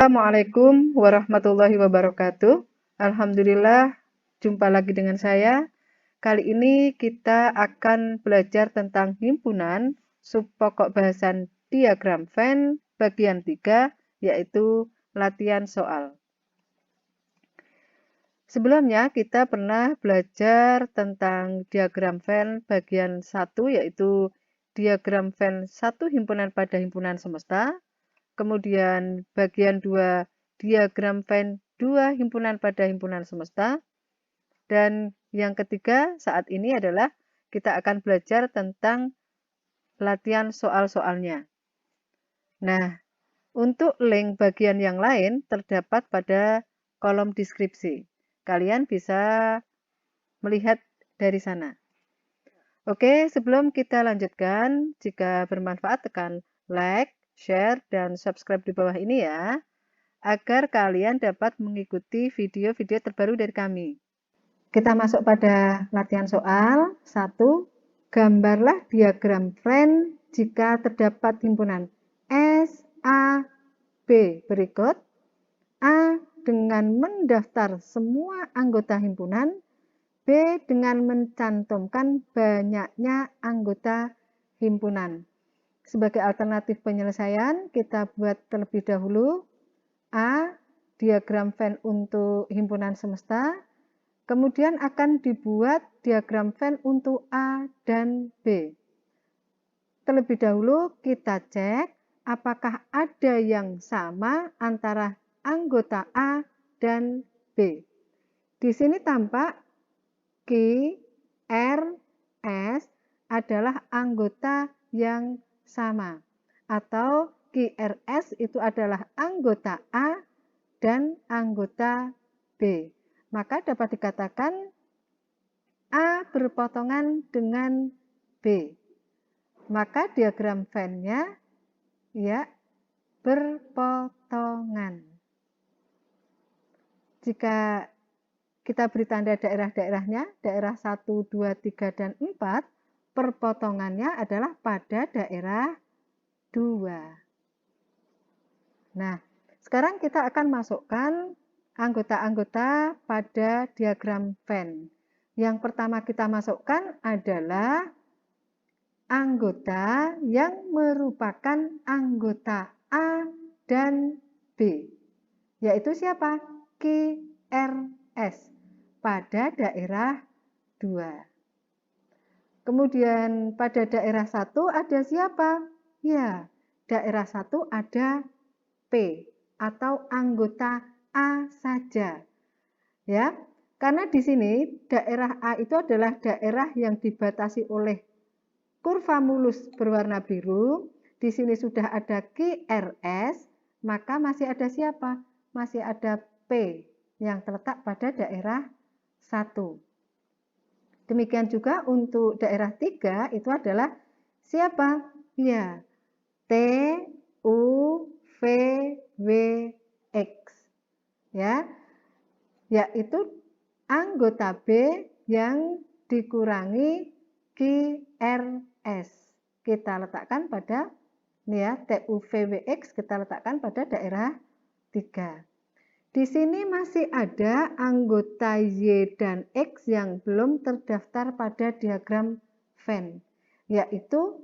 Assalamualaikum warahmatullahi wabarakatuh. Alhamdulillah, jumpa lagi dengan saya. Kali ini kita akan belajar tentang himpunan subpokok bahasan diagram Venn bagian 3, yaitu latihan soal. Sebelumnya kita pernah belajar tentang diagram Venn bagian 1, yaitu diagram Venn satu himpunan pada himpunan semesta. Kemudian bagian 2, diagram Venn 2 himpunan pada himpunan semesta. Dan yang ketiga saat ini adalah kita akan belajar tentang latihan soal-soalnya. Nah, untuk link bagian yang lain terdapat pada kolom deskripsi. Kalian bisa melihat dari sana. Oke, sebelum kita lanjutkan, jika bermanfaat tekan like, share, dan subscribe di bawah ini ya, agar kalian dapat mengikuti video-video terbaru dari kami. Kita masuk pada latihan soal. 1. Gambarlah diagram Venn jika terdapat himpunan S, A, B berikut. A dengan mendaftar semua anggota himpunan, B dengan mencantumkan banyaknya anggota himpunan. Sebagai alternatif penyelesaian, kita buat terlebih dahulu A, diagram Venn untuk himpunan semesta, kemudian akan dibuat diagram Venn untuk A dan B. Terlebih dahulu kita cek apakah ada yang sama antara anggota A dan B. Di sini tampak Q, R, S adalah anggota yang sama, atau QRS itu adalah anggota A dan anggota B. Maka dapat dikatakan A berpotongan dengan B. Maka diagram Venn-nya ya berpotongan. Jika kita beri tanda daerah-daerahnya, daerah 1, 2, 3, dan 4, perpotongannya adalah pada daerah 2. Nah, sekarang kita akan masukkan anggota-anggota pada diagram Venn. Yang pertama kita masukkan adalah anggota yang merupakan anggota A dan B. Yaitu siapa? QRS pada daerah 2. Kemudian pada daerah 1 ada siapa? Ya, daerah 1 ada P atau anggota A saja. Ya, karena di sini daerah A itu adalah daerah yang dibatasi oleh kurva mulus berwarna biru. Di sini sudah ada QRS, maka masih ada siapa? Masih ada P yang terletak pada daerah 1. Demikian juga untuk daerah 3 itu adalah siapa? Ya, T, U, V, W, X. Ya, yaitu anggota B yang dikurangi QRS. Kita letakkan pada ya, TUVWX kita letakkan pada daerah 3. Di sini masih ada anggota Y dan X yang belum terdaftar pada diagram Venn, yaitu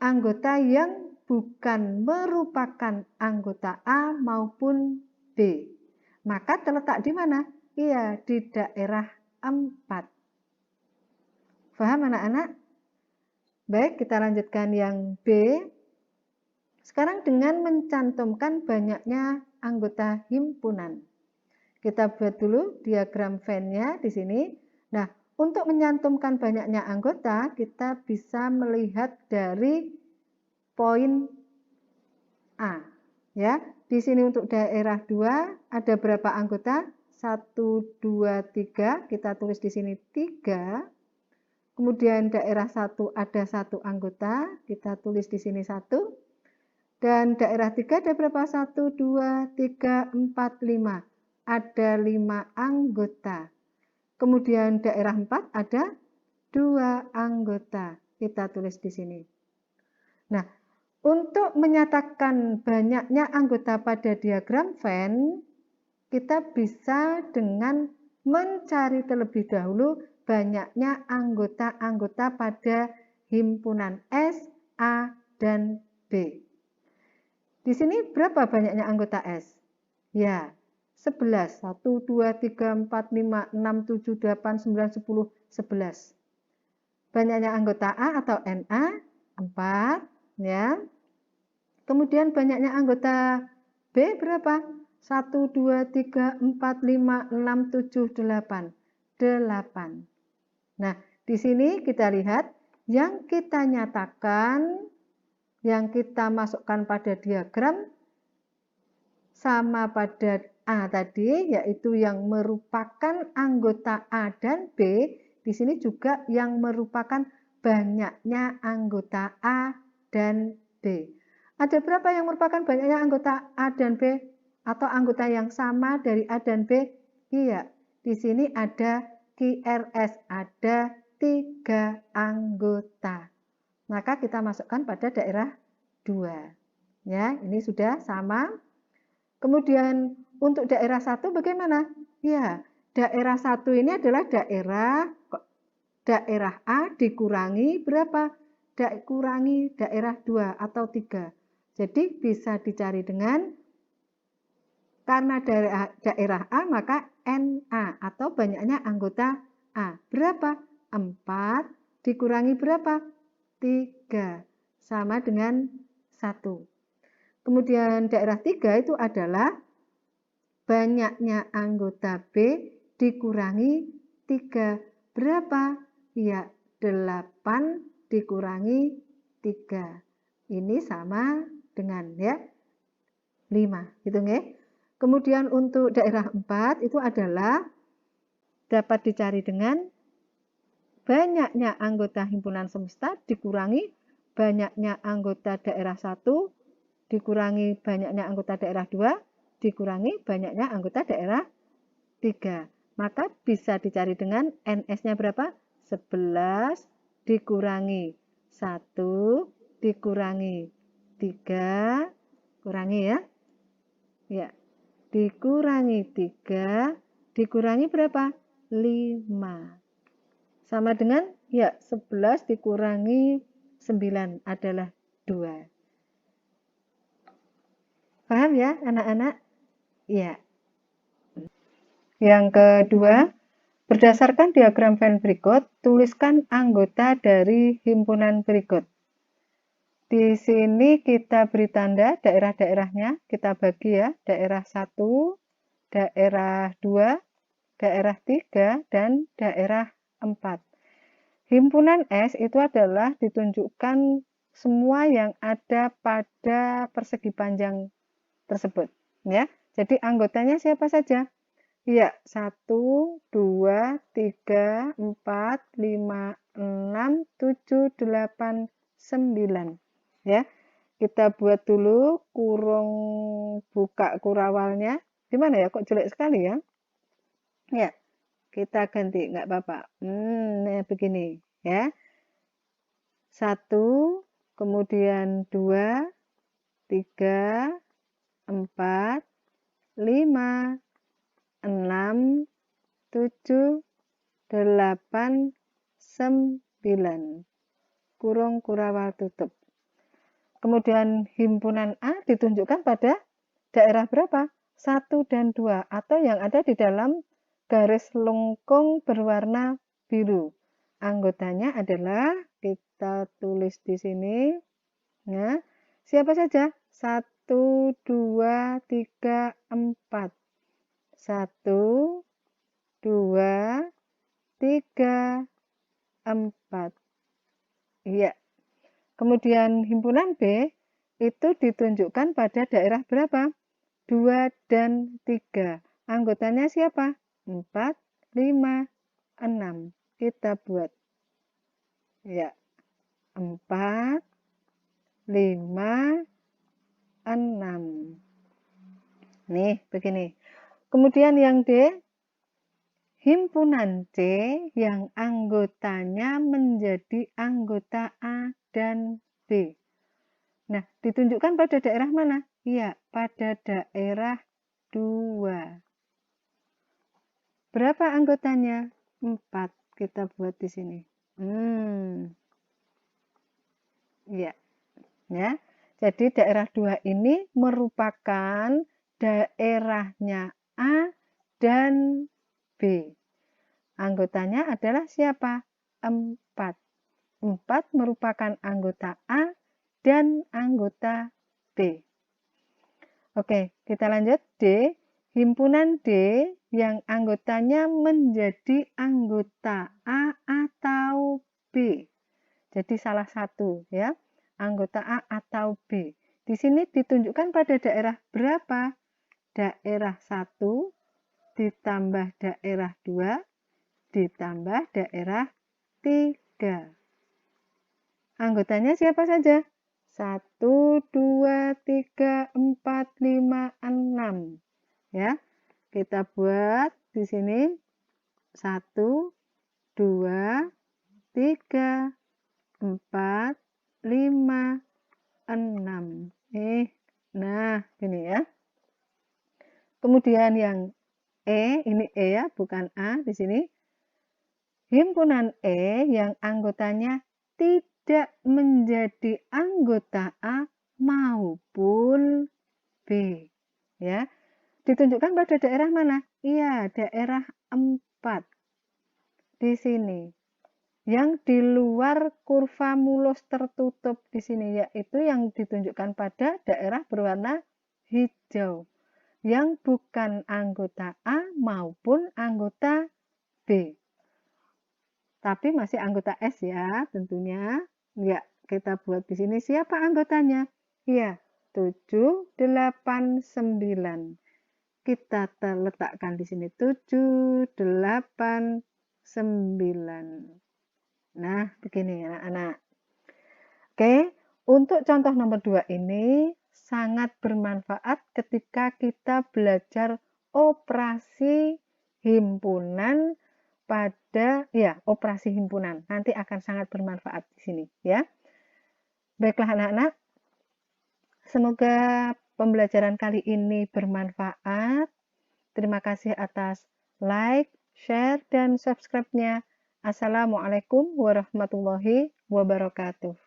anggota yang bukan merupakan anggota A maupun B. Maka terletak di mana? Iya, di daerah 4. Paham anak-anak? Baik, kita lanjutkan yang B. Sekarang dengan mencantumkan banyaknya anggota himpunan. Kita buat dulu diagram Venn-nya di sini. Nah, untuk mencantumkan banyaknya anggota, kita bisa melihat dari poin A. Ya, di sini untuk daerah 2 ada berapa anggota? 1, 2, 3. Kita tulis di sini 3. Kemudian daerah 1 ada 1 anggota, kita tulis di sini 1. Dan daerah 3 ada berapa? 1, 2, 3, 4, 5. Ada 5 anggota. Kemudian daerah 4 ada 2 anggota. Kita tulis di sini. Nah, Untuk menyatakan banyaknya anggota pada diagram Venn, kita bisa dengan mencari terlebih dahulu banyaknya anggota-anggota pada himpunan S, A, dan B. Di sini berapa banyaknya anggota S? Ya, 11. 1, 2, 3, 4, 5, 6, 7, 8, 9, 10, 11. Banyaknya anggota A atau Na, 4. Ya. Kemudian banyaknya anggota B berapa? 1, 2, 3, 4, 5, 6, 7, 8. 8. Nah, di sini kita lihat yang kita nyatakan, yang kita masukkan pada diagram sama pada A tadi, yaitu yang merupakan anggota A dan B, di sini juga yang merupakan banyaknya anggota A dan B. Ada berapa yang merupakan banyaknya anggota A dan B? Atau anggota yang sama dari A dan B? Iya, di sini ada QRS, ada 3 anggota. Maka kita masukkan pada daerah 2. Ya, ini sudah sama. Kemudian untuk daerah 1 bagaimana? Ya, daerah 1 ini adalah daerah A dikurangi berapa? Dikurangi daerah 2 atau 3. Jadi bisa dicari dengan, karena daerah A maka NA atau banyaknya anggota A. Berapa? 4 dikurangi berapa? 3. Sama dengan 1. Kemudian daerah 3 itu adalah banyaknya anggota B dikurangi 3. Berapa? Ya, 8 dikurangi 3. Ini sama dengan ya 5. Gitu nggih. Kemudian untuk daerah 4 itu adalah dapat dicari dengan banyaknya anggota himpunan semesta dikurangi banyaknya anggota daerah 1 dikurangi banyaknya anggota daerah 2 dikurangi banyaknya anggota daerah 3. Maka bisa dicari dengan NS-nya berapa? 11 dikurangi 1 dikurangi 3, kurangi ya. Ya, dikurangi 3 dikurangi berapa? 5. Sama dengan ya 11 dikurangi 9 adalah 2. Paham ya anak-anak? Ya. Yang kedua, berdasarkan diagram Venn berikut, tuliskan anggota dari himpunan berikut. Di sini kita beri tanda daerah-daerahnya, kita bagi ya, daerah 1, daerah 2, daerah 3, dan daerah 4. Himpunan S itu adalah ditunjukkan semua yang ada pada persegi panjang tersebut. Ya, jadi anggotanya siapa saja? Ya, 1, 2, 3, 4, 5, 6, 7, 8, 9. Ya, kita buat dulu kurung buka kurawalnya. Gimana ya, kok jelek sekali ya? Ya, kita ganti, nggak apa-apa. Nah, begini ya. 1, kemudian 2, 3, 4, 5, 6, 7, 8, 9. Kurung kurawal tutup. Kemudian himpunan A ditunjukkan pada daerah berapa? 1 dan 2 atau yang ada di dalam garis lengkung berwarna biru. Anggotanya adalah, kita tulis di sini. Nah, siapa saja? 1, 2, 3, 4. 1, 2, 3, 4. Iya. Kemudian himpunan B itu ditunjukkan pada daerah berapa? 2 dan 3. Anggotanya siapa? 4, 5, 6. Kita buat. Ya, 4, 5, 6. Nih, begini. Kemudian yang D, himpunan C yang anggotanya menjadi anggota A dan B. Nah, ditunjukkan pada daerah mana? Iya, pada daerah 2. Berapa anggotanya? 4. Kita buat di sini. Iya. Ya. Jadi daerah 2 ini merupakan daerahnya A dan B. Anggotanya adalah siapa? 4. 4 merupakan anggota A dan anggota B. Oke, kita lanjut. D. Himpunan D yang anggotanya menjadi anggota A atau B. Jadi salah satu ya, anggota A atau B. Di sini ditunjukkan pada daerah berapa? Daerah 1 ditambah daerah 2 ditambah daerah 3. Anggotanya siapa saja? 1, 2, 3, 4, 5, 6. Ya, kita buat di sini 1, 2, 3, 4, 5, 6. Nah, ini ya. Kemudian yang ini E ya, bukan A di sini. Himpunan E yang anggotanya tidak menjadi anggota A maupun B. Ya, ditunjukkan pada daerah mana? Iya, daerah 4. Di sini. Yang di luar kurva mulus tertutup di sini, yaitu yang ditunjukkan pada daerah berwarna hijau. Yang bukan anggota A maupun anggota B. Tapi masih anggota S ya tentunya. Ya, kita buat di sini siapa anggotanya? Iya, 7, 8, 9. Kita letakkan di sini 7, 8, 9. Nah, begini anak-anak. Oke, untuk contoh nomor 2 ini sangat bermanfaat ketika kita belajar operasi himpunan operasi himpunan. Nanti akan sangat bermanfaat di sini ya. Baiklah anak-anak, semoga pembelajaran kali ini bermanfaat. Terima kasih atas like, share, dan subscribe-nya. Assalamualaikum warahmatullahi wabarakatuh.